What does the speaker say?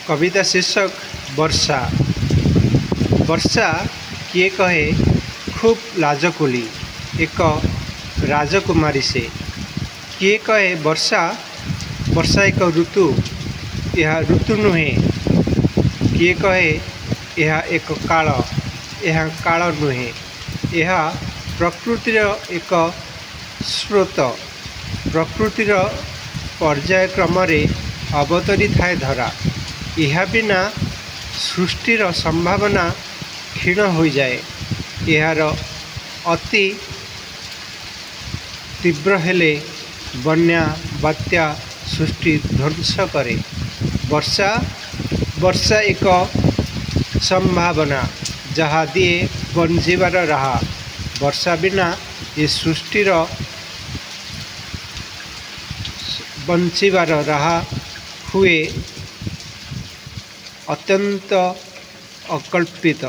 कविता शीर्षक वर्षा। वर्षा किए कहे खूब लाजकुली एक राजकुमारी से। किए कहे वर्षा वर्षा एक ऋतु, यह ऋतु नुहे। किए कहे यह एक काल, यह काल नुहे। यह प्रकृतिर एक स्रोत, प्रकृतिर पर्यायक्रम अवतरी थाए धरा। यह बिना सृष्टिर संभावना क्षीण हो जाए। यार अति तीव्र हेले बन्या बात्या सृष्टि ध्वंस करे। वर्षा वर्षा एक संभावना जहाँ दिए बंजीबार राह। वर्षा बिना ये सृष्टिर बंचीबार राह हुए अत्यंत अकल्पित।